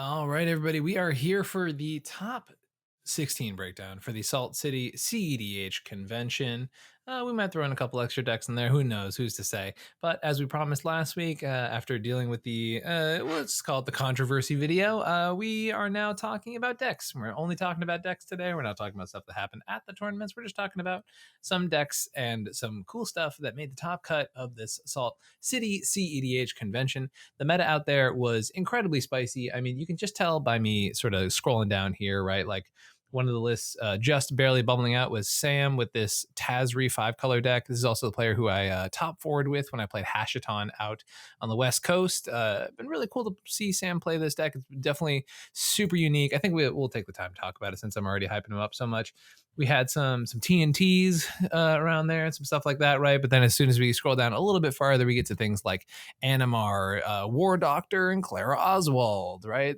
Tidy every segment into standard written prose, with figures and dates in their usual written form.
All right, everybody, we are here for the top 16 breakdown for the Salt City CEDH convention. We might throw in a couple extra decks in there. Who knows? Who's to say? But as we promised last week, after dealing with the, let's call it the controversy video, we are now talking about decks. We're only talking about decks today. We're not talking about stuff that happened at the tournaments. We're just talking about some decks and some cool stuff that made the top cut of this Salt City CEDH convention. The meta out there was incredibly spicy. I mean, you can just tell by me sort of scrolling down here, right? Like one of the lists just barely bubbling out was Sam with this Tazri 5-color deck. This is also the player who I top forward with when I played Hashaton out on the West Coast. Been really cool to see Sam play this deck. It's definitely super unique. I think we'll take the time to talk about it since I'm already hyping him up so much. We had some TNTs around there and some stuff like that, right? But then as soon as we scroll down a little bit farther, we get to things like Animar, War Doctor, and Clara Oswald, right?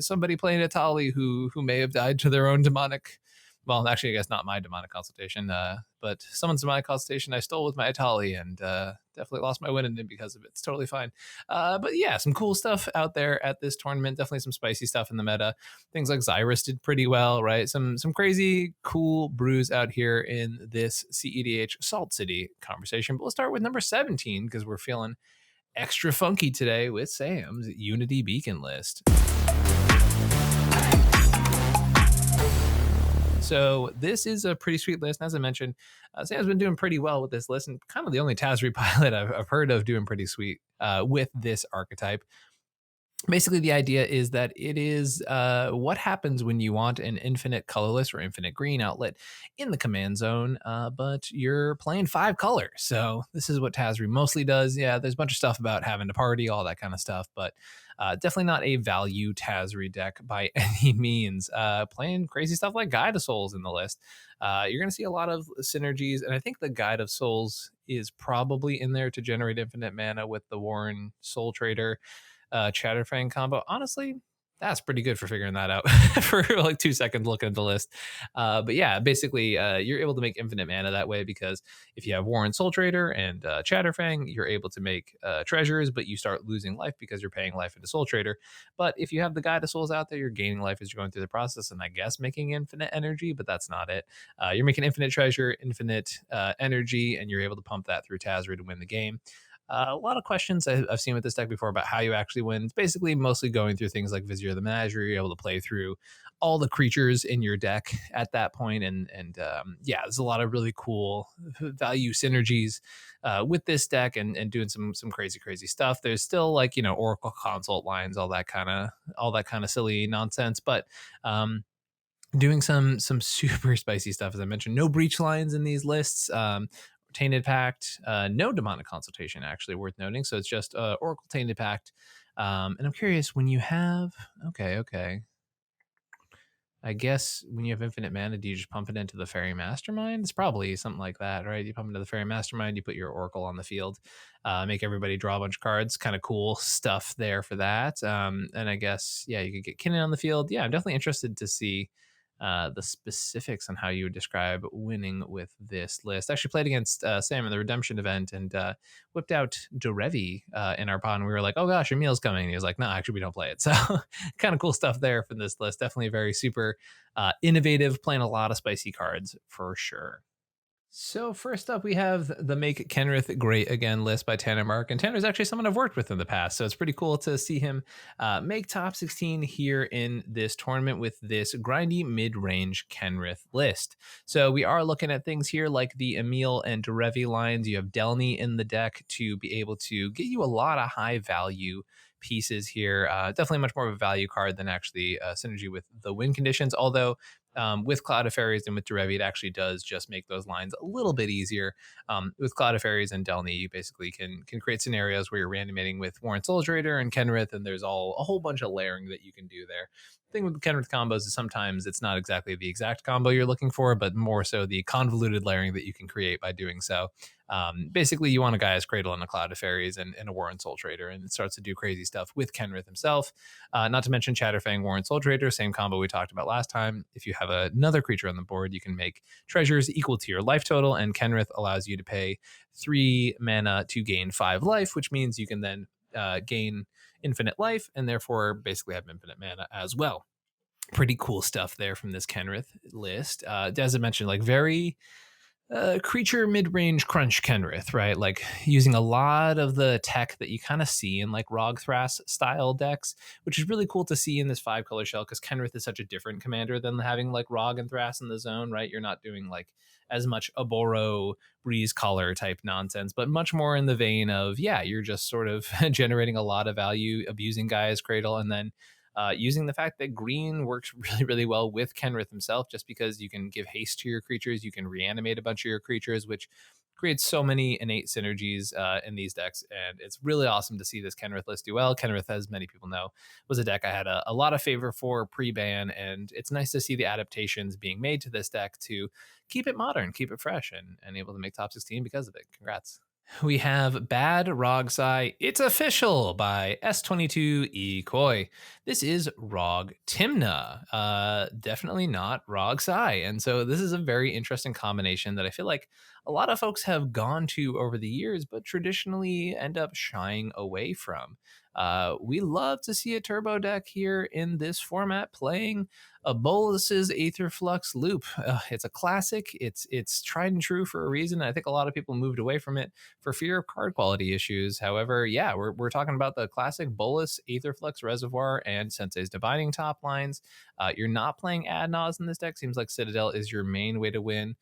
Somebody playing Atali who may have died to their own demonic. Well, actually, I guess not my demonic consultation, but someone's demonic consultation I stole with my Atali and definitely lost my win in it because of it. It's totally fine. But yeah, some cool stuff out there at this tournament. Definitely some spicy stuff in the meta. Things like Xyrus did pretty well, right? Some crazy cool brews out here in this CEDH Salt City conversation. But we'll start with number 17 because we're feeling extra funky today with Sam's Unity Beacon list. So this is a pretty sweet list. And as I mentioned, Sam's been doing pretty well with this list and kind of the only Tazri pilot I've heard of doing pretty sweet with this archetype. Basically, the idea is that it is what happens when you want an infinite colorless or infinite green outlet in the command zone, but you're playing 5 colors. So this is what Tazri mostly does. Yeah, there's a bunch of stuff about having to party, all that kind of stuff, but definitely not a value Tazri deck by any means. Playing crazy stuff like Guide of Souls in the list. You're going to see a lot of synergies, and I think the Guide of Souls is probably in there to generate infinite mana with the Warren Soul Trader Chatterfang combo. Honestly, that's pretty good for figuring that out for like 2 seconds looking at the list. But yeah, basically, you're able to make infinite mana that way because if you have Warren Soul Trader and Chatterfang, you're able to make treasures, but you start losing life because you're paying life into Soul Trader. But if you have the Guide of Souls out there, you're gaining life as you're going through the process, and I guess making infinite energy, but that's not it. You're making infinite treasure, infinite energy, and you're able to pump that through Tazri to win the game. A lot of questions I've seen with this deck before about how you actually win. It's basically mostly going through things like Vizier of the Menagerie. You're able to play through all the creatures in your deck at that point, and yeah, there's a lot of really cool value synergies with this deck, and doing some crazy stuff. There's still like Oracle Consult lines, all that kind of silly nonsense, but doing some super spicy stuff, as I mentioned. No breach lines in these lists. Tainted Pact, no demonic consultation, actually worth noting. So it's just Oracle Tainted Pact. And I'm curious, when you have okay. I guess when you have infinite mana, do you just pump it into the Fairy Mastermind? It's probably something like that, right? You pump into the Fairy Mastermind, you put your Oracle on the field, make everybody draw a bunch of cards. Kind of cool stuff there for that. And I guess, yeah, you could get Kinnan on the field. Yeah, I'm definitely interested to see the specifics on how you would describe winning with this list. I actually played against Sam in the Redemption event and whipped out Derevi in our pod. And we were like, oh gosh, your meal's coming. And he was like, no, actually, we don't play it. So kind of cool stuff there from this list. Definitely very super innovative, playing a lot of spicy cards for sure. So first up, we have the Make Kenrith Great Again list by Tanner Mark. And Tanner's actually someone I've worked with in the past. So it's pretty cool to see him make top 16 here in this tournament with this grindy mid-range Kenrith list. So we are looking at things here like the Emil and Derevi lines. You have Delny in the deck to be able to get you a lot of high value pieces here. Definitely much more of a value card than actually synergy with the win conditions. Although with Cloud of Fairies and with Derevi, it actually does just make those lines a little bit easier. With Cloud of Fairies and Delny, you basically can create scenarios where you're randomating with Warren Soul Trader and Kenrith, and there's a whole bunch of layering that you can do there. The thing with Kenrith combos is sometimes it's not exactly the exact combo you're looking for, but more so the convoluted layering that you can create by doing so. Basically, you want a Gaia's Cradle and a Cloud of Fairies and a Warren Soul Trader, and it starts to do crazy stuff with Kenrith himself. Not to mention Chatterfang, Warren Soul Trader, same combo we talked about last time. If you have another creature on the board, you can make treasures equal to your life total, and Kenrith allows you to pay 3 mana to gain 5 life, which means you can then gain infinite life and therefore basically have infinite mana as well. Pretty cool stuff there from this Kenrith list. As I mentioned, like very creature mid-range crunch Kenrith, right? Like using a lot of the tech that you kind of see in like Rogthras style decks, which is really cool to see in this 5-color shell because Kenrith is such a different commander than having like Rog and Thras in the zone, right? You're not doing like as much Oboro breeze color type nonsense, but much more in the vein of, yeah, you're just sort of generating a lot of value, abusing Gaia's Cradle, and then using the fact that green works really, really well with Kenrith himself, just because you can give haste to your creatures, you can reanimate a bunch of your creatures, which creates so many innate synergies in these decks. And it's really awesome to see this Kenrith list do well. Kenrith, as many people know, was a deck I had a lot of favor for pre-ban, and it's nice to see the adaptations being made to this deck to keep it modern, keep it fresh, and able to make top 16 because of it. Congrats. We have Bad Ragsai. It's official by S22 Ekoi. This is Rog Timna. Definitely not Ragsai. And so this is a very interesting combination that I feel like a lot of folks have gone to over the years, but traditionally end up shying away from. We love to see a turbo deck here in this format playing a Bolus's Aetherflux Loop. It's a classic. It's tried and true for a reason. I think a lot of people moved away from it for fear of card quality issues. However, yeah, we're talking about the classic Bolus, Aetherflux Reservoir, and Sensei's Dividing Top lines. You're not playing Adnaz in this deck. Seems like Citadel is your main way to win.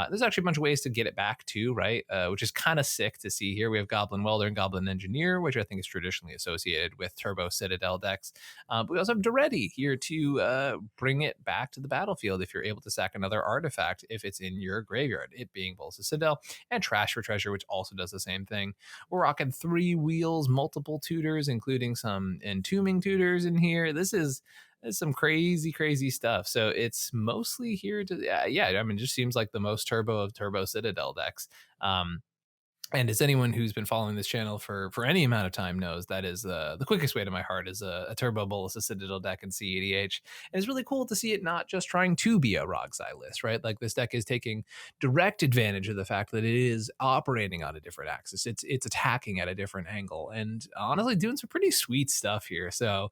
There's actually a bunch of ways to get it back too, right? Which is kind of sick to see here. We have Goblin Welder and Goblin Engineer, which I think is traditionally associated with Turbo Citadel decks. But we also have Daretti here to bring it back to the battlefield if you're able to sack another artifact if it's in your graveyard, it being Bolus Citadel, and Trash for Treasure, which also does the same thing. We're rocking 3 wheels, multiple tutors, including some entombing tutors in here. This is some crazy stuff. So it's mostly here to, yeah, I mean, it just seems like the most turbo of Turbo Citadel decks. And as anyone who's been following this channel for any amount of time knows, that is the quickest way to my heart is a Turbo Bolus, a Citadel deck in CEDH. And it's really cool to see it not just trying to be a Ragsai list, right? Like this deck is taking direct advantage of the fact that it is operating on a different axis. It's attacking at a different angle, and honestly doing some pretty sweet stuff here. So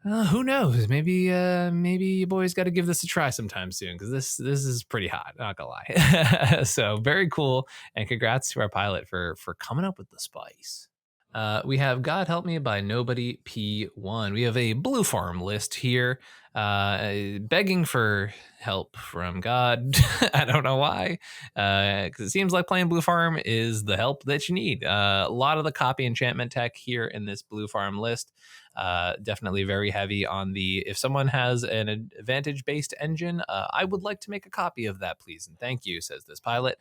who knows? Maybe you boys got to give this a try sometime soon, because this is pretty hot. Not gonna lie. So very cool, and congrats to our pilot for coming up with the spice. We have God Help Me by Nobody P1. We have a blue farm list here, begging for help from God. I don't know why, because it seems like playing blue farm is the help that you need. A lot of the copy enchantment tech here in this blue farm list. Definitely very heavy on the, if someone has an advantage based engine, I would like to make a copy of that, please and thank you, says this pilot.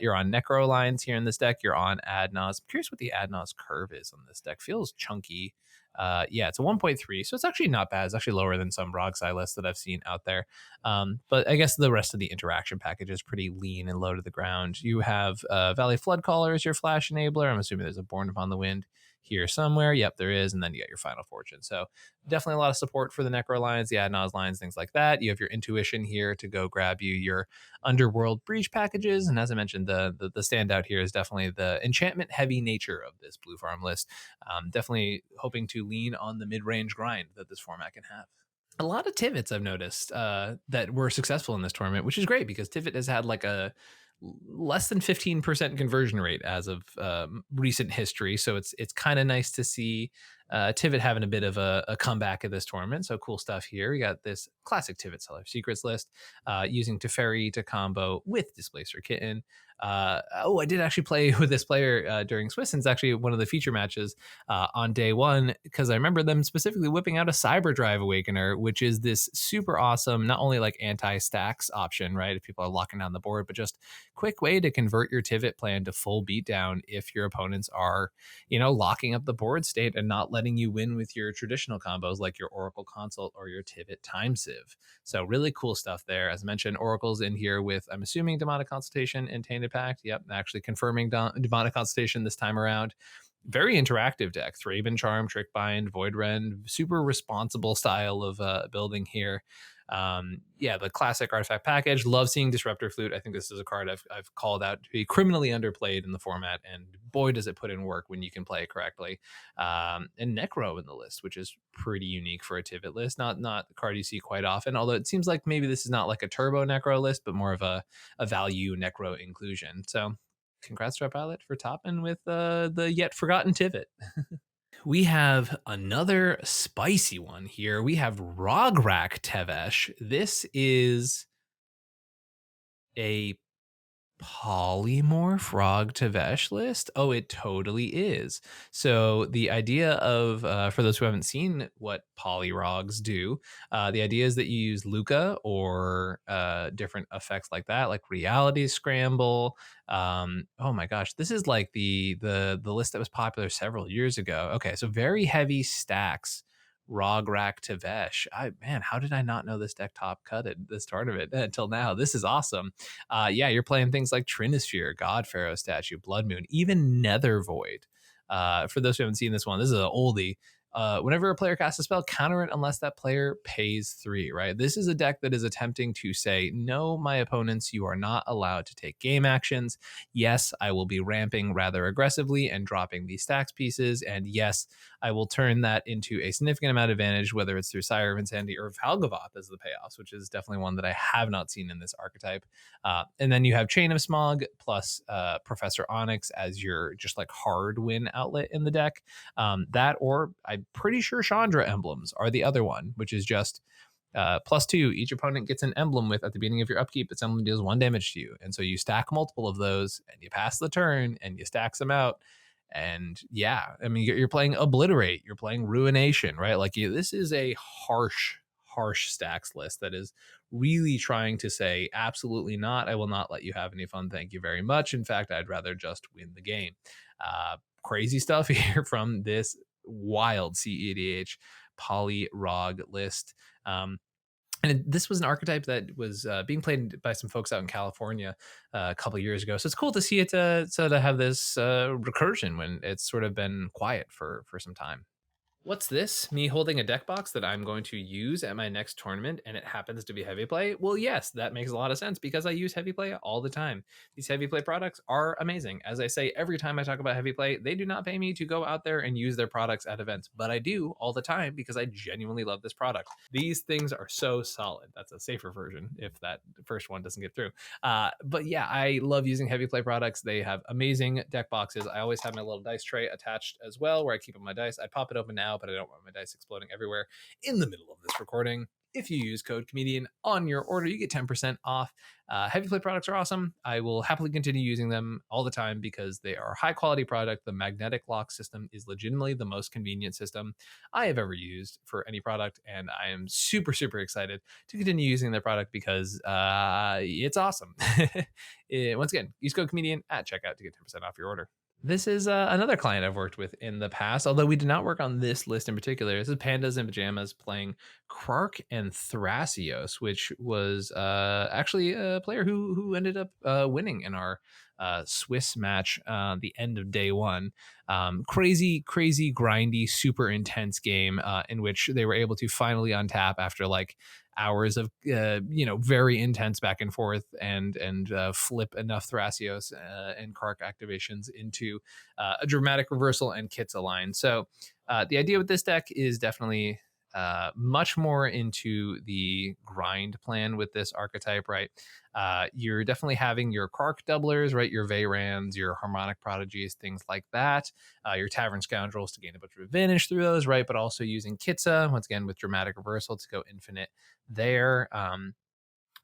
You're on Necro lines here in this deck. You're on Adnaz. I'm curious what the Adnaz curve is on this deck. Feels chunky. Yeah, it's a 1.3, so it's actually not bad. It's actually lower than some Ragsai lists that I've seen out there. But I guess the rest of the interaction package is pretty lean and low to the ground. You have Valley Flood Caller as your flash enabler. I'm assuming there's a Born Upon the Wind here somewhere. Yep, there is. And then you got your Final Fortune. So definitely a lot of support for the Necro lines, the Adnaz lines, things like that. You have your Intuition here to go grab you your Underworld Breach packages. And as I mentioned, the standout here is definitely the enchantment heavy nature of this blue farm list. Definitely hoping to lean on the mid-range grind that this format can have. A lot of Tivits I've noticed that were successful in this tournament, which is great because Tivit has had like a less than 15% conversion rate as of recent history. So it's kind of nice to see Tivit having a bit of a comeback at this tournament. So cool stuff here. We got this classic Tivit Seller Secrets list using Teferi to combo with Displacer Kitten. I did actually play with this player during Swiss, and it's actually one of the feature matches on day one, because I remember them specifically whipping out a Cyber Drive Awakener, which is this super awesome, not only like anti-stacks option, right, if people are locking down the board, but just quick way to convert your Tivit plan to full beatdown if your opponents are, locking up the board state and not letting you win with your traditional combos like your Oracle Consult or your Tivit Time Sieve. So really cool stuff there. As I mentioned, Oracle's in here with, I'm assuming, Demonic Consultation and Tainted Pact. Yep, actually confirming Demonic Consultation this time around. very interactive deck. Thraben Charm, Trickbind, Voidrend, super responsible style of building here. Yeah, the classic artifact package. Love seeing Disruptor Flute. I think this is a card I've called out to be criminally underplayed in the format, and boy does it put in work when you can play it correctly. And Necro in the list, which is pretty unique for a Tivit list. Not a card you see quite often, although it seems like maybe this is not like a turbo Necro list, but more of a value Necro inclusion. So congrats to our pilot for topping with the yet forgotten Tivit. We have another spicy one here. We have Ragrack Tveh. This is a polymorph Rog Tveh list? Oh, it totally is. So the idea of, for those who haven't seen what polyrogs do, the idea is that you use Luca or different effects like that, like Reality Scramble. Oh my gosh, this is like the list that was popular several years ago. Okay, so very heavy stacks. Ragrack Tveh. Man, how did I not know this deck top cut at the start of it until now? This is awesome. Yeah, you're playing things like Trinisphere, God Pharaoh Statue, Blood Moon, even Nether Void. For those who haven't seen this one, this is an oldie. Whenever a player casts a spell, counter it unless that player pays 3, right? This is a deck that is attempting to say, no, my opponents, you are not allowed to take game actions. Yes, I will be ramping rather aggressively and dropping these stacks pieces. And yes, I will turn that into a significant amount of advantage, whether it's through Sire of Insanity or Valgavoth as the payoffs, which is definitely one that I have not seen in this archetype. And then you have Chain of Smog plus Professor Onyx as your just like hard win outlet in the deck. That, or I'm pretty sure Chandra emblems are the other one, which is just +2. Each opponent gets an emblem with at the beginning of your upkeep. Its emblem deals 1 damage to you. And so you stack multiple of those and you pass the turn and you stack them out. And yeah, I mean, you're playing Obliterate, you're playing Ruination, right? Like this is a harsh stacks list that is really trying to say, absolutely not. I will not let you have any fun. Thank you very much. In fact, I'd rather just win the game. Crazy stuff here from this wild CEDH Polyrog list. And this was an archetype that was being played by some folks out in California a couple of years ago. So it's cool to see it sort of have this recursion when it's sort of been quiet for some time. What's this? Me holding a deck box that I'm going to use at my next tournament and it happens to be heavy play? Well, yes, that makes a lot of sense because I use heavy play all the time. These heavy play products are amazing. As I say, every time I talk about heavy play, they do not pay me to go out there and use their products at events, but I do all the time because I genuinely love this product. These things are so solid. That's a safer version if that first one doesn't get through. But yeah, I love using heavy play products. They have amazing deck boxes. I always have my little dice tray attached as well where I keep my dice. I pop it open now, but I don't want my dice exploding everywhere in the middle of this recording. If you use code comedian on your order, you get 10% off. Heavy play products are awesome. I will happily continue using them all the time because they are high quality product. The magnetic lock system is legitimately the most convenient system I have ever used for any product. And I am super, super excited to continue using their product because it's awesome. Once again, use code comedian at checkout to get 10% off your order. This is another client I've worked with in the past, although we did not work on this list in particular. This is Pandas in Pajamas playing Krark and Thrasios, which was actually a player who ended up winning in our Swiss match the end of day one. Crazy, grindy, super intense game in which they were able to finally untap after like hours of very intense back and forth and flip enough Thrasios and Kark activations into a dramatic reversal and kits align. So the idea with this deck is definitely much more into the grind plan with this archetype, right? You're definitely having your Kark doublers, right? Your Vayrans, your Harmonic Prodigies, things like that. Your Tavern Scoundrels to gain a bunch of advantage through those, right? But also using Kitsa, once again, with dramatic reversal to go infinite there.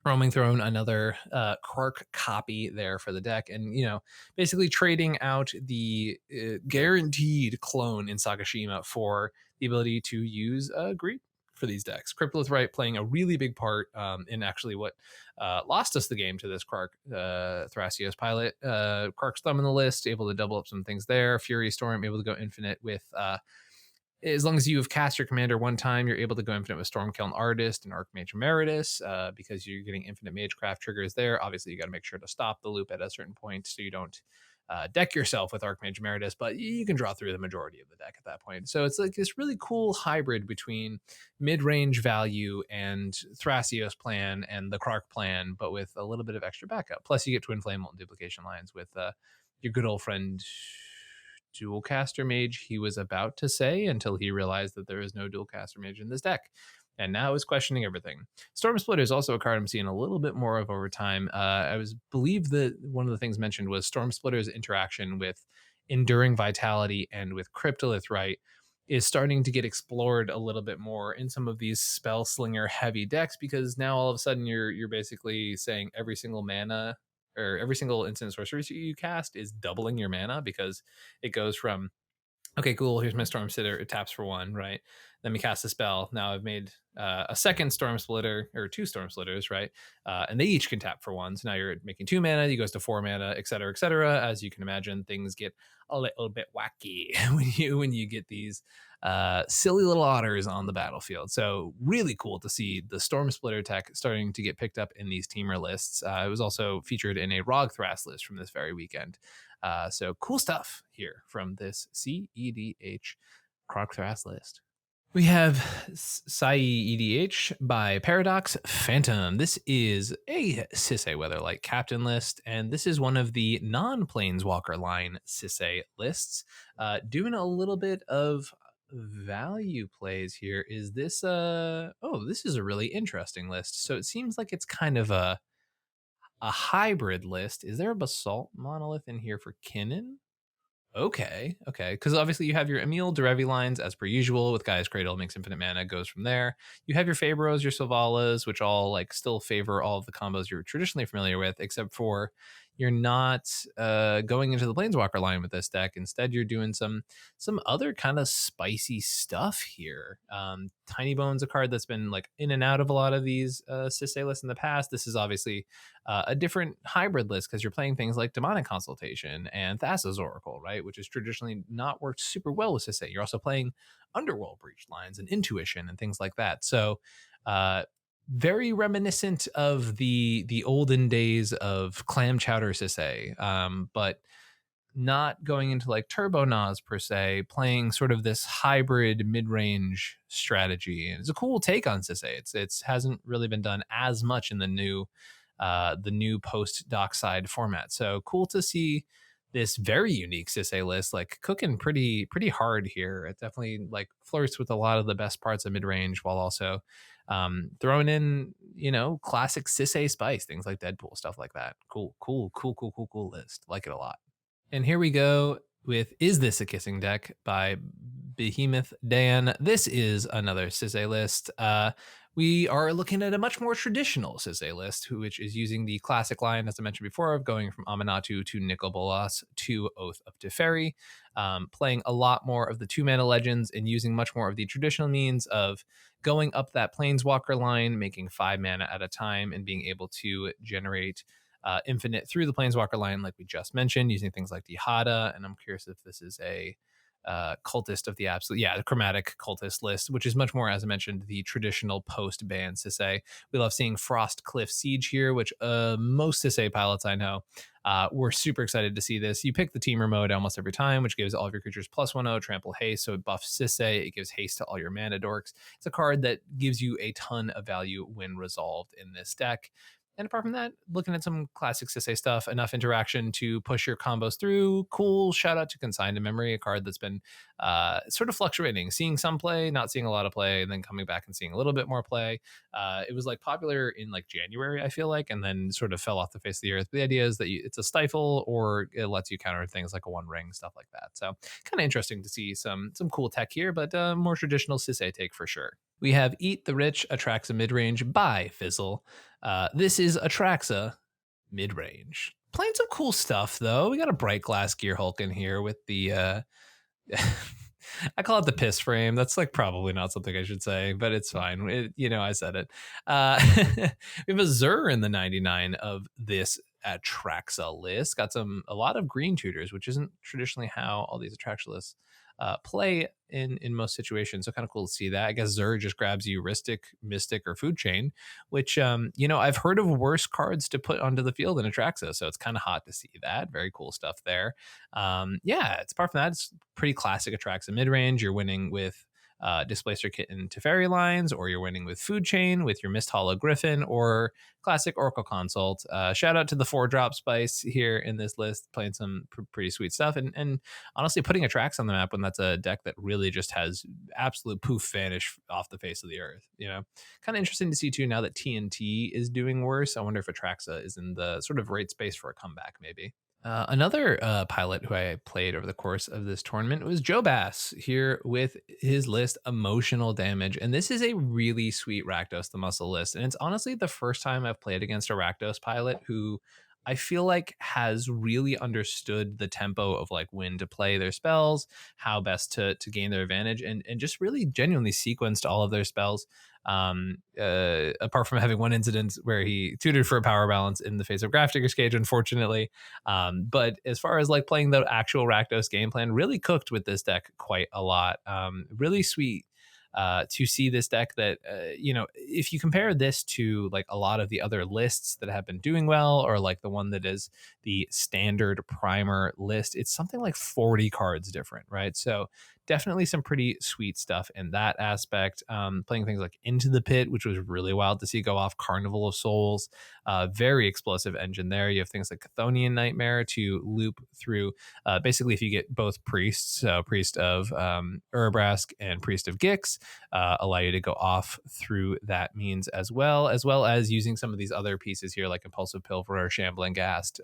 Roaming Throne, another Kark copy there for the deck, and basically trading out the guaranteed clone in Sagashima for the ability to use Greed for these decks. Cryptolith Right playing a really big part in actually what lost us the game to this Kark Thrasios pilot. Kark's Thumb in the list, able to double up some things there. Fury Storm, able to go infinite with as long as you have cast your commander one time, you're able to go infinite with Stormkiln Artist and Archmage Emeritus because you're getting infinite Magecraft triggers there. Obviously, you got to make sure to stop the loop at a certain point so you don't deck yourself with Archmage Emeritus, but you can draw through the majority of the deck at that point. So it's like this really cool hybrid between mid-range value and Thrasios plan and the Krark plan, but with a little bit of extra backup. Plus, you get Twin Flame Molten Duplication lines with your good old friend Dualcaster Mage, he was about to say, until he realized that there is no Dualcaster Mage in this deck. And now is questioning everything. Storm Splitter is also a card I'm seeing a little bit more of over time. Believe that one of the things mentioned was Storm Splitter's interaction with Enduring Vitality and with Cryptolith, right, is starting to get explored a little bit more in some of these spell slinger heavy decks, because now all of a sudden you're basically saying every single mana or every single instant sorcery you cast is doubling your mana, because it goes from, okay, cool, here's my Storm Splitter, it taps for 1, right? Let me cast a spell. Now I've made a second Storm Splitter, or 2 Storm Splitters, right? And they each can tap for 1. So now you're making 2 mana, it goes to 4 mana, et cetera, et cetera. As you can imagine, things get a little bit wacky when you get these silly little otters on the battlefield. So really cool to see the Storm Splitter tech starting to get picked up in these teamer lists. It was also featured in a Rogthras list from this very weekend. So cool stuff here from this CEDH Rogthras list. We have Sai EDH by Paradox Phantom. This is a Sisay Weatherlight Captain list, and this is one of the non-Planeswalker line Sisay lists. Doing a little bit of value plays here. Is this this is a really interesting list. So it seems like it's kind of a hybrid list. Is there a Basalt Monolith in here for Kinnan? Okay. Because obviously you have your Emil Derevi lines as per usual with Gaia's Cradle, makes infinite mana, goes from there. You have your Fabros, your Sylvalas, which all like still favor all of the combos you're traditionally familiar with, except for you're not going into the Planeswalker line with this deck. Instead, you're doing some other kind of spicy stuff here. Tiny Bone's a card that's been like in and out of a lot of these Sisay lists in the past. This is obviously a different hybrid list because you're playing things like Demonic Consultation and Thassa's Oracle, right? Which has traditionally not worked super well with Sisay. You're also playing Underworld Breach lines and Intuition and things like that. So very reminiscent of the olden days of Clam Chowder Sisay, but not going into like Turbo Nas per se, playing sort of this hybrid mid-range strategy. And it's a cool take on Sisay. It's hasn't really been done as much in the new post dockside format. So cool to see this very unique Sisay list like cooking pretty hard here. It definitely like flirts with a lot of the best parts of mid-range while also throwing in, classic Sisay spice, things like Deadpool, stuff like that. Cool list. Like it a lot. And here we go with Is This a Kissing Deck by Behemoth Dan. This is another Sisay list. We are looking at a much more traditional Sisay list, which is using the classic line, as I mentioned before, of going from Aminatou to Nicol Bolas to Oath of Teferi, playing a lot more of the 2-mana legends and using much more of the traditional means of going up that Planeswalker line, making 5 mana at a time, and being able to generate infinite through the Planeswalker line, like we just mentioned, using things like the Hada. And I'm curious if this is a cultist of the absolute, the chromatic cultist list, which is much more, as I mentioned, the traditional post-ban Sisay. We love seeing Frost Cliff Siege here, which most Sisay pilots I know we're super excited to see this. You pick the teamer mode almost every time, which gives all of your creatures +1/0 trample haste, so it buffs Sisay. It gives haste to all your mana dorks. It's a card that gives you a ton of value when resolved in this deck. And apart from that, looking at some classic Sisay stuff, enough interaction to push your combos through. Cool. Shout out to Consign to Memory, a card that's been sort of fluctuating, seeing some play, not seeing a lot of play, and then coming back and seeing a little bit more play. It was like popular in like January, I feel like, and then sort of fell off the face of the earth. But the idea is that it's a stifle, or it lets you counter things like a One Ring, stuff like that. So kind of interesting to see some cool tech here, but more traditional Sisay take for sure. We have Eat the Rich, Atraxa Midrange by Fizzle. This is Atraxa Midrange. Playing some cool stuff, though. We got a Bright Glass Gear Hulk in here with the... I call it the piss frame. That's like probably not something I should say, but it's fine. I said it. We have a Zur in the 99 of this Atraxa list. Got a lot of green tutors, which isn't traditionally how all these Atraxa lists play in most situations. So kind of cool to see that. I guess Zur just grabs you Mystic, or Food Chain, which I've heard of worse cards to put onto the field than Atraxa. So it's kind of hot to see that. Very cool stuff there. Yeah, it's apart from that, it's pretty classic Atraxa mid range. You're winning with Displacer Kitten to Fairy Lines, or you're winning with Food Chain with your Mist Hollow Griffin, or classic Oracle Consult. Shout out to the 4-drop Spice here in this list, playing some pretty sweet stuff, and honestly putting a Trax on the map when that's a deck that really just has absolute poof vanish off the face of the earth. Kind of interesting to see too now that TNT is doing worse. I wonder if Atraxa is in the sort of right space for a comeback, maybe. Another pilot who I played over the course of this tournament was Joe Bass here with his list Emotional Damage. And this is a really sweet Rakdos the Muscle list. And it's honestly the first time I've played against a Rakdos pilot who I feel like has really understood the tempo of like when to play their spells, how best to gain their advantage, and just really genuinely sequenced all of their spells. Apart from having one incident where he tutored for a power balance in the face of Grafdigger's Cage, unfortunately. But as far as like playing the actual Rakdos game plan, really cooked with this deck quite a lot. Really sweet to see this deck that, if you compare this to like a lot of the other lists that have been doing well, or like the one that is the standard primer list, it's something like 40 cards different, right? So definitely some pretty sweet stuff in that aspect. Playing things like Into the Pit, which was really wild to see go off. Carnival of Souls, very explosive engine there. You have things like Chthonian Nightmare to loop through. Basically, if you get both priests, so Priest of Urabrask and Priest of Gix, allow you to go off through that means as well as using some of these other pieces here like Impulsive Pilferer, Shambling Ghast,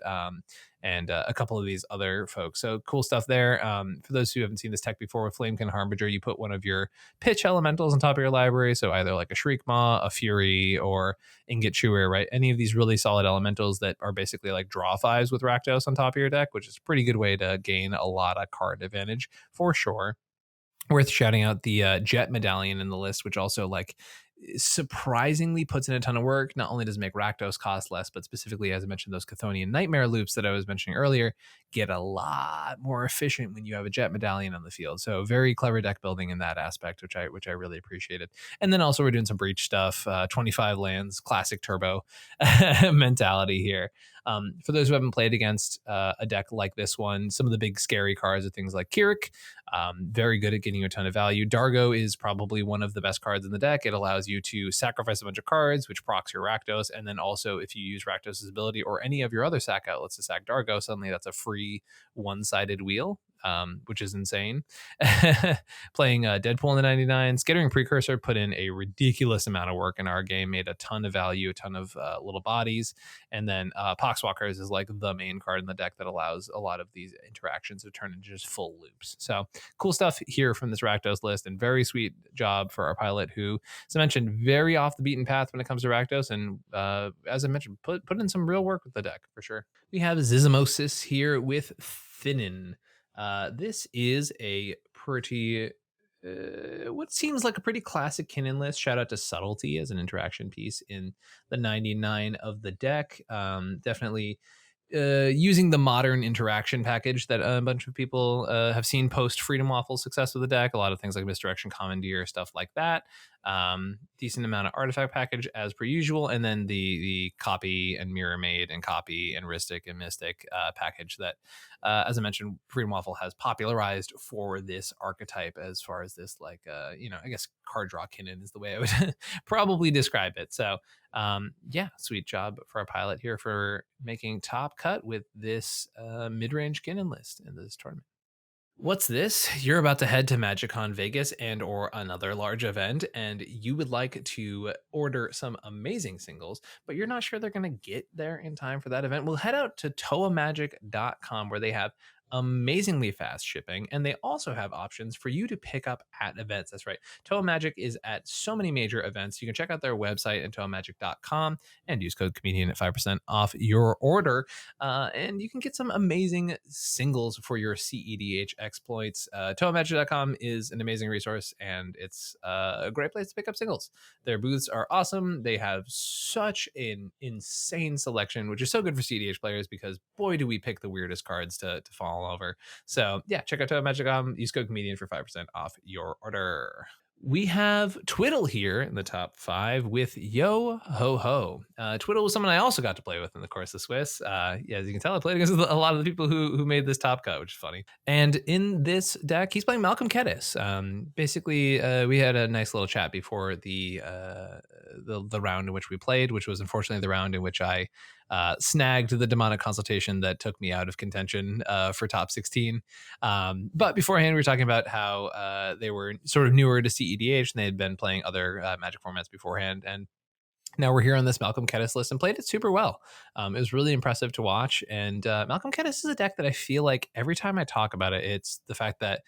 and a couple of these other folks. So cool stuff there. For those who haven't seen this tech before, with Flamekin Harbinger, you put one of your pitch elementals on top of your library. So either like a Shriekmaw, a Fury, or Ingot Chewer, right? Any of these really solid elementals that are basically like draw fives with Rakdos on top of your deck, which is a pretty good way to gain a lot of card advantage for sure. Worth shouting out the Jet Medallion in the list, which also like surprisingly puts in a ton of work. Not only does it make Rakdos cost less, but specifically, as I mentioned, those Chthonian Nightmare loops that I was mentioning earlier get a lot more efficient when you have a Jet Medallion on the field. So very clever deck building in that aspect, which I really appreciated. And then also we're doing some Breach stuff, 25 lands, classic turbo mentality here. For those who haven't played against a deck like this one, some of the big scary cards are things like Kirik, very good at getting you a ton of value. Dargo is probably one of the best cards in the deck. It allows you to sacrifice a bunch of cards, which procs your Rakdos, and then also if you use Rakdos' ability or any of your other sack outlets to sack Dargo, suddenly that's a free one-sided wheel. Which is insane. Playing Deadpool in the 99, Skittering Precursor put in a ridiculous amount of work in our game, made a ton of value, a ton of little bodies, and then Poxwalkers is like the main card in the deck that allows a lot of these interactions to turn into just full loops. So cool stuff here from this Rakdos list, and very sweet job for our pilot who, as I mentioned, very off the beaten path when it comes to Rakdos, and as I mentioned, put in some real work with the deck for sure. We have Zizimosis here with Finnen. This is a pretty, what seems like a pretty classic Kinnan list. Shout out to Subtlety as an interaction piece in the 99 of the deck. Definitely using the modern interaction package that a bunch of people have seen post Freedom Waffle success with the deck. A lot of things like Misdirection, Commandeer, stuff like that. Decent amount of artifact package as per usual, and then the copy and Mirror Maid and copy and Ristic and Mystic package that, as I mentioned, Freedom Waffle has popularized for this archetype as far as this like I guess card draw Kinnan is the way I would probably describe it. So yeah, sweet job for our pilot here for making top cut with this mid-range Kinnan list in this tournament. What's this? You're about to head to MagicCon Vegas and or another large event, and you would like to order some amazing singles, but you're not sure they're going to get there in time for that event. Well, head out to toamagic.com where they have amazingly fast shipping, and they also have options for you to pick up at events. That's right. Toamagic is at so many major events. You can check out their website at toamagic.com and use code comedian at 5% off your order. And you can get some amazing singles for your CEDH exploits. Toamagic.com is an amazing resource, and it's a great place to pick up singles. Their booths are awesome. They have such an insane selection, which is so good for CEDH players because boy, do we pick the weirdest cards to fall all over. So yeah, check out Toamagic. Use code comedian for 5% off your order. We have Twiddle here in the top 5 with Yo Ho Ho. Twiddle was someone I also got to play with in the course of Swiss. Yeah, as you can tell, I played against a lot of the people who made this top cut, which is funny. And in this deck, he's playing Malcolm Kedis. Basically, we had a nice little chat before the round in which we played, which was unfortunately the round in which I snagged the demonic consultation that took me out of contention for top 16. But beforehand, we were talking about how they were sort of newer to CEDH and they had been playing other Magic formats beforehand. And now we're here on this Malcolm Kedis list and played it super well. It was really impressive to watch. And Malcolm Kedis is a deck that I feel like every time I talk about it, it's the fact that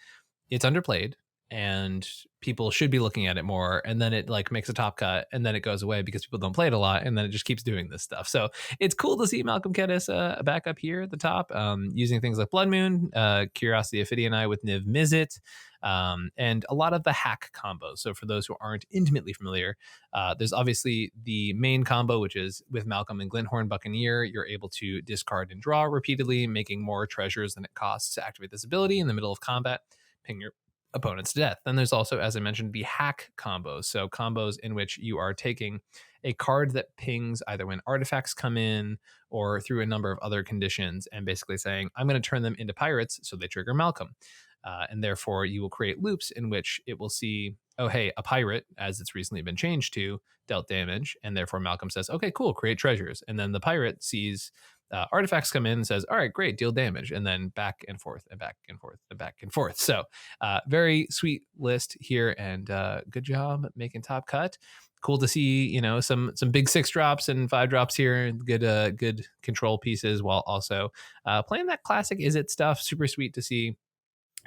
it's underplayed and people should be looking at it more, and then it like makes a top cut and then it goes away because people don't play it a lot, and then it just keeps doing this stuff. So it's cool to see Malcolm Kedis back up here at the top, using things like Blood Moon, Curiosity Ophidian Eye with Niv Mizzet, and a lot of the hack combos. So for those who aren't intimately familiar, there's obviously the main combo, which is with Malcolm and Glinthorn Buccaneer. You're able to discard and draw repeatedly, making more treasures than it costs to activate this ability in the middle of combat, ping your opponents to death. Then there's also, as I mentioned, the hack combos. So combos in which you are taking a card that pings either when artifacts come in or through a number of other conditions and basically saying, I'm going to turn them into pirates so they trigger Malcolm. And therefore you will create loops in which it will see, oh, hey, a pirate, as it's recently been changed to, dealt damage. And therefore Malcolm says, okay, cool, create treasures. And then the pirate sees artifacts come in and says, all right, great, deal damage. And then back and forth and back and forth and back and forth. So very sweet list here, and good job making top cut. Cool to see, you know, some big 6 drops and 5 drops here, good control pieces, while also playing that classic Izzet stuff. Super sweet to see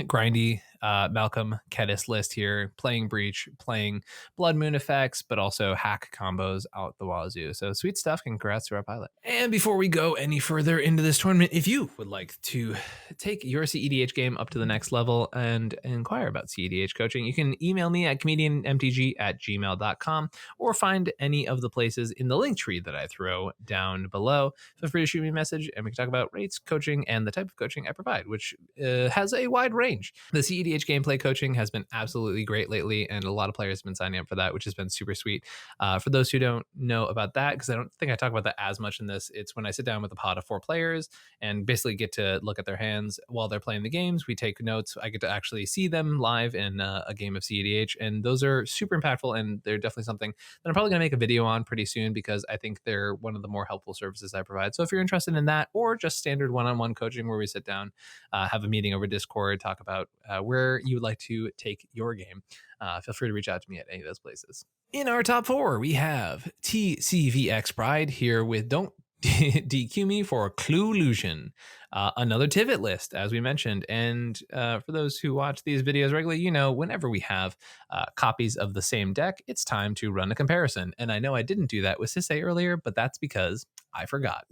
grindy Malcolm Kedis list here, playing Breach, playing Blood Moon effects, but also hack combos out the wazoo. So sweet stuff. Congrats to our pilot. And before we go any further into this tournament, if you would like to take your CEDH game up to the next level and inquire about CEDH coaching, you can email me at comedianmtg@gmail.com or find any of the places in the link tree that I throw down below. Feel free to shoot me a message and we can talk about rates, coaching, and the type of coaching I provide, which has a wide range. The CEDH gameplay coaching has been absolutely great lately, and a lot of players have been signing up for that, which has been super sweet. For those who don't know about that, because I don't think I talk about that as much in this, it's when I sit down with a pod of 4 players and basically get to look at their hands while they're playing the games. We take notes. I get to actually see them live in a game of CEDH, and those are super impactful, and they're definitely something that I'm probably going to make a video on pretty soon because I think they're one of the more helpful services I provide. So if you're interested in that, or just standard one-on-one coaching where we sit down, have a meeting over Discord, talk about where you would like to take your game, feel free to reach out to me at any of those places. In our top 4, we have TCVX Pride here with Don't DQ Me for Cluelusion, another Tivit list, as we mentioned. And for those who watch these videos regularly, you know, whenever we have copies of the same deck, it's time to run a comparison. And I know I didn't do that with Sisei earlier, but that's because I forgot.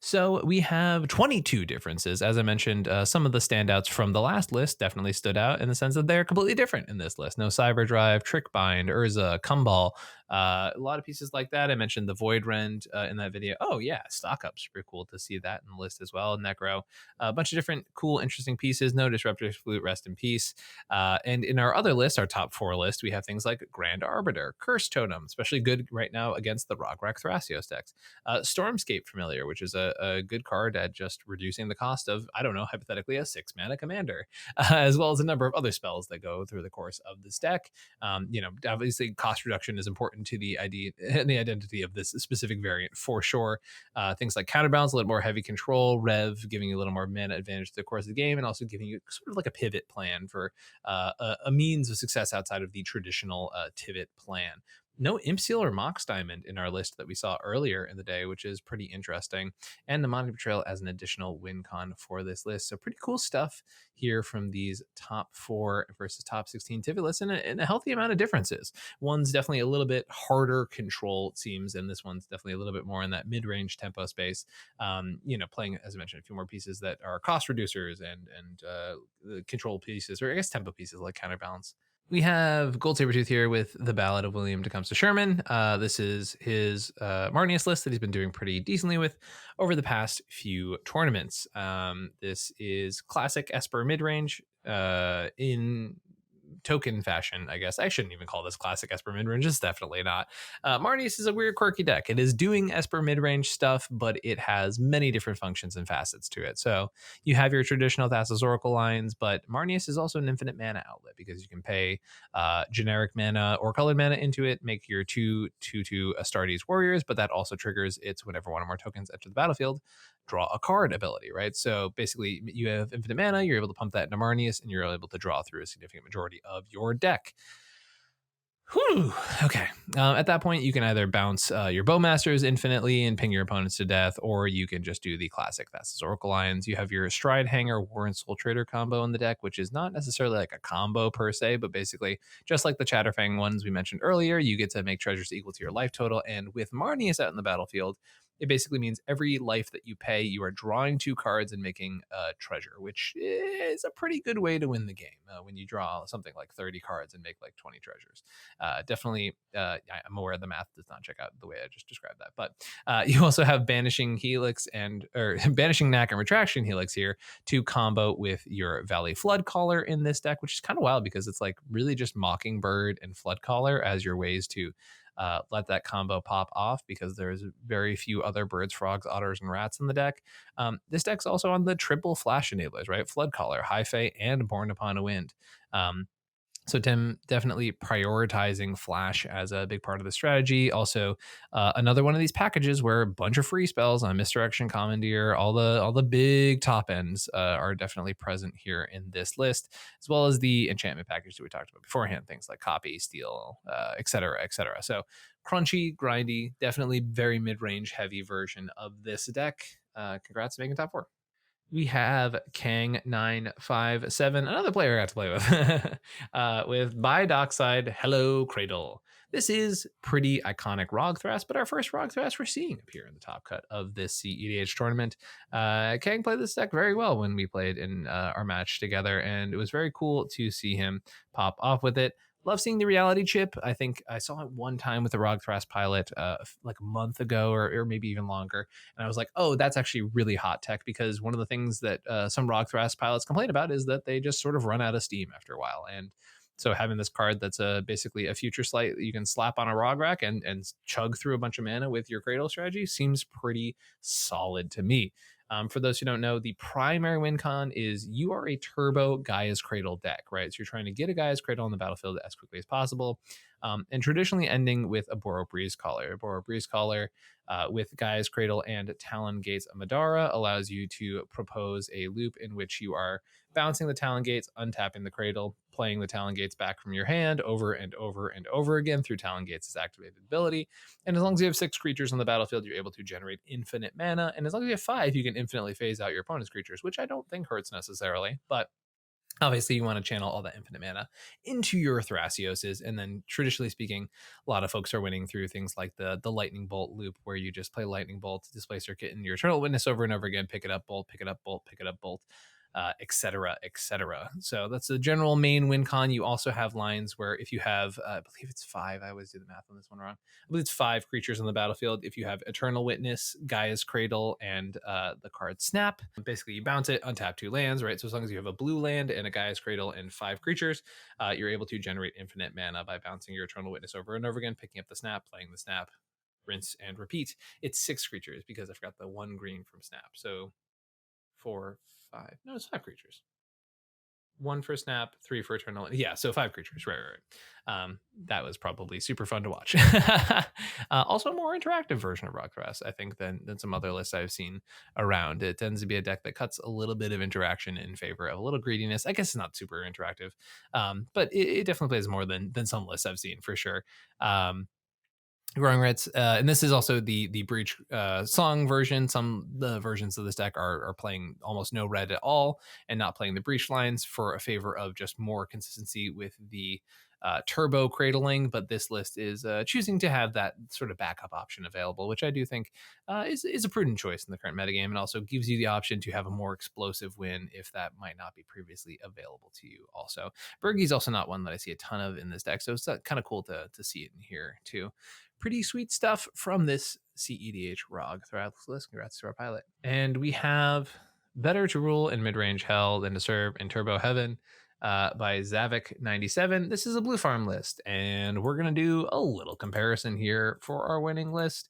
So we have 22 differences. As I mentioned, some of the standouts from the last list definitely stood out in the sense that they're completely different in this list. No Cyberdrive, Trickbind, Urza, Kumbal, a lot of pieces like that. I mentioned the Void Rend in that video. Oh yeah, Stock Up's pretty cool to see that in the list as well. Necro, a bunch of different cool, interesting pieces. No Disruptor's Flute, rest in peace. And in our other list, our top 4 list, we have things like Grand Arbiter, Curse Totem, especially good right now against the Ragrack Tveh decks. Stormscape Familiar, which is a good card at just reducing the cost of, I don't know, hypothetically a 6-mana commander, as well as a number of other spells that go through the course of this deck. You know, obviously cost reduction is important to the idea and the identity of this specific variant for sure. Things like Counterbalance, a little more heavy control, Rev, giving you a little more mana advantage to the course of the game, and also giving you sort of like a pivot plan for a means of success outside of the traditional Tivit plan. No Imp Seal or Mox Diamond in our list that we saw earlier in the day, which is pretty interesting. And the Monty Betrayal as an additional win con for this list. So pretty cool stuff here from these top 4 versus top 16 Tivit lists, and a healthy amount of differences. One's definitely a little bit harder control, it seems, and this one's definitely a little bit more in that mid-range tempo space. You know, playing, as I mentioned, a few more pieces that are cost reducers and control pieces, or I guess tempo pieces like Counterbalance. We have Gold Sabertooth here with the Ballad of William Tecumseh Sherman. This is his Marnius list that he's been doing pretty decently with over the past few tournaments. This is classic Esper midrange in token fashion, I guess. I shouldn't even call this classic Esper midrange. It's definitely not. Marnius is a weird, quirky deck. It is doing Esper midrange stuff, but it has many different functions and facets to it. So you have your traditional Thassa's Oracle lines, but Marnius is also an infinite mana outlet because you can pay generic mana or colored mana into it, make your 2/2 Astartes warriors, but that also triggers its whenever one or more tokens enter the battlefield, draw a card ability, right? So basically, you have infinite mana, you're able to pump that into Marnius, and you're able to draw through a significant majority of your deck. Whew. Okay. At that point, you can either bounce your Bowmasters infinitely and ping your opponents to death, or you can just do the classic Thassa's Oracle Lines. You have your Stride Hanger Warren Soul Trader combo in the deck, which is not necessarily like a combo per se, but basically just like the Chatterfang ones we mentioned earlier, you get to make treasures equal to your life total. And with Marnius out in the battlefield, it basically means every life that you pay, you are drawing 2 cards and making a treasure, which is a pretty good way to win the game when you draw something like 30 cards and make like 20 treasures. Definitely, I'm aware the math does not check out the way I just described that. But you also have Banishing Helix or Banishing Knack and Retraction Helix here to combo with your Valley Flood Caller in this deck, which is kind of wild because it's like really just Mockingbird and Flood Caller as your ways to let that combo pop off because there's very few other birds, frogs, otters, and rats in the deck. This deck's also on the triple flash enablers, right? Flood Caller, High Fae, and Born Upon a Wind. So Tim definitely prioritizing Flash as a big part of the strategy. Also, another one of these packages where a bunch of free spells on Misdirection, Commandeer, all the big top ends are definitely present here in this list, as well as the enchantment package that we talked about beforehand, things like Copy, Steal, et cetera, et cetera. So crunchy, grindy, definitely very mid-range heavy version of this deck. Congrats on making top 4. We have Kang957, another player I got to play with by Dockside Hello Cradle. This is pretty iconic Rogthrast, but our first Rogthrast we're seeing appear in the top cut of this CEDH tournament. Kang played this deck very well when we played in our match together, and it was very cool to see him pop off with it. Love seeing the reality chip. I think I saw it one time with the Rogthrast pilot like a month ago or maybe even longer. And I was like, oh, that's actually really hot tech because one of the things that some Rogthrast pilots complain about is that they just sort of run out of steam after a while. And so having this card that's basically a future slight that you can slap on a Ragrack and chug through a bunch of mana with your Cradle strategy seems pretty solid to me. For those who don't know, the primary win con is you are a turbo Gaia's Cradle deck, right? So you're trying to get a Gaia's Cradle on the battlefield as quickly as possible. And traditionally ending with a Boro Breeze Caller. Boro Breeze Caller with Gaia's Cradle and Talon Gates Amadara allows you to propose a loop in which you are bouncing the Talon Gates, untapping the Cradle, playing the Talon Gates back from your hand over and over and over again through Talon Gates' activated ability. And as long as you have 6 creatures on the battlefield, you're able to generate infinite mana. And as long as you have 5, you can infinitely phase out your opponent's creatures, which I don't think hurts necessarily, but obviously, you want to channel all that infinite mana into your Thrasioses, and then traditionally speaking, a lot of folks are winning through things like the Lightning Bolt loop, where you just play Lightning Bolt, displace your kitten, your Eternal Witness over and over again, pick it up, bolt, pick it up, bolt, pick it up, bolt, etc., etc. So that's the general main win con. You also have lines where if you have, I believe it's 5. I always do the math on this one wrong. I believe it's 5 creatures on the battlefield. If you have Eternal Witness, Gaia's Cradle, and the card Snap, basically you bounce it, untap 2 lands, right? So as long as you have a blue land and a Gaia's Cradle and 5 creatures, you're able to generate infinite mana by bouncing your Eternal Witness over and over again, picking up the Snap, playing the Snap, rinse and repeat. It's 6 creatures because I forgot the 1 green from Snap. So 4, 5. No, it's 5 creatures. 1 for Snap, 3 for Eternal. Yeah, so 5 creatures. Right. That was probably super fun to watch. Also, a more interactive version of Rockcross, I think, than some other lists I've seen around. It tends to be a deck that cuts a little bit of interaction in favor of a little greediness. I guess it's not super interactive, but it definitely plays more than some lists I've seen for sure. Growing Reds, and this is also the Breach song version. Some the versions of this deck are playing almost no red at all and not playing the Breach lines for a favor of just more consistency with the turbo cradling, but this list is choosing to have that sort of backup option available, which I do think is a prudent choice in the current metagame, and also gives you the option to have a more explosive win if that might not be previously available to you. Also, Bergie's also not one that I see a ton of in this deck, so it's kind of cool to see it in here too. Pretty sweet stuff from this CEDH ROG throughout this list. Congrats to our pilot. And we have Better to Rule in Midrange Hell Than to Serve in Turbo Heaven by Zavik97. This is a blue farm list, and we're going to do a little comparison here for our winning list.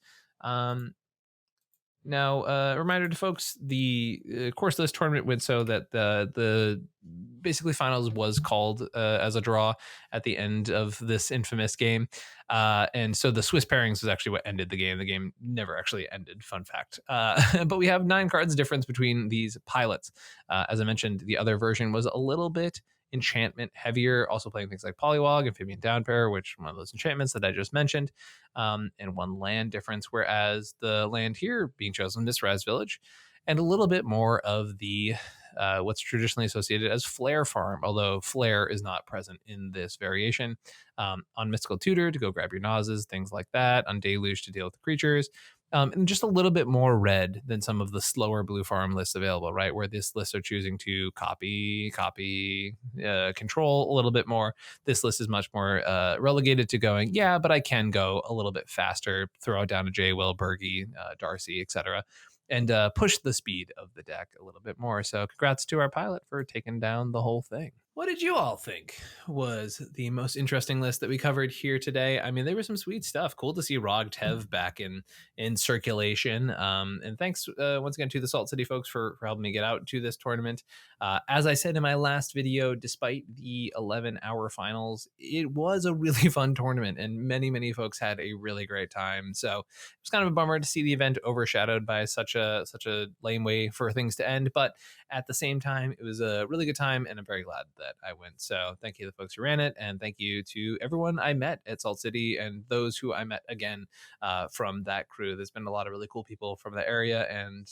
Now, reminder to folks: the course list tournament went so that the basically finals was called as a draw at the end of this infamous game, and so the Swiss pairings was actually what ended the game. The game never actually ended. Fun fact. But we have 9 cards difference between these pilots. As I mentioned, the other version was a little bit enchantment heavier, also playing things like Polywog, Amphibian Downpair, which one of those enchantments that I just mentioned, and 1 land difference, whereas the land here being chosen is Raz Village, and a little bit more of the what's traditionally associated as Flare Farm, although Flare is not present in this variation. On Mystical Tutor to go grab your Nazes, things like that, on Deluge to deal with the creatures, and just a little bit more red than some of the slower blue farm lists available, right? Where this lists are choosing to copy, control a little bit more. This list is much more relegated to going, yeah, but I can go a little bit faster, throw down a J. Will, Bergie, Darcy, etc., and push the speed of the deck a little bit more. So congrats to our pilot for taking down the whole thing. What did you all think was the most interesting list that we covered here today? I mean, there was some sweet stuff. Cool to see Ragrack Tveh back in circulation. And thanks once again to the Salt City folks for helping me get out to this tournament. As I said in my last video, despite the 11-hour finals, it was a really fun tournament, and many folks had a really great time. So it was kind of a bummer to see the event overshadowed by such a lame way for things to end. But at the same time, it was a really good time, and I'm very glad that I went. So thank you to the folks who ran it, and thank you to everyone I met at Salt City and those who I met again from that crew. There's been a lot of really cool people from the area, and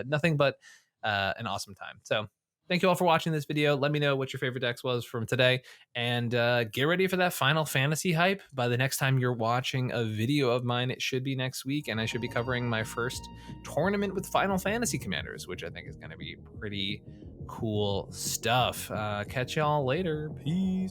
nothing but an awesome time. So thank you all for watching this video. Let me know what your favorite decks was from today, and get ready for that Final Fantasy hype. By the next time you're watching a video of mine, it should be next week, and I should be covering my first tournament with Final Fantasy commanders, which I think is going to be pretty cool stuff. Catch y'all later. Peace.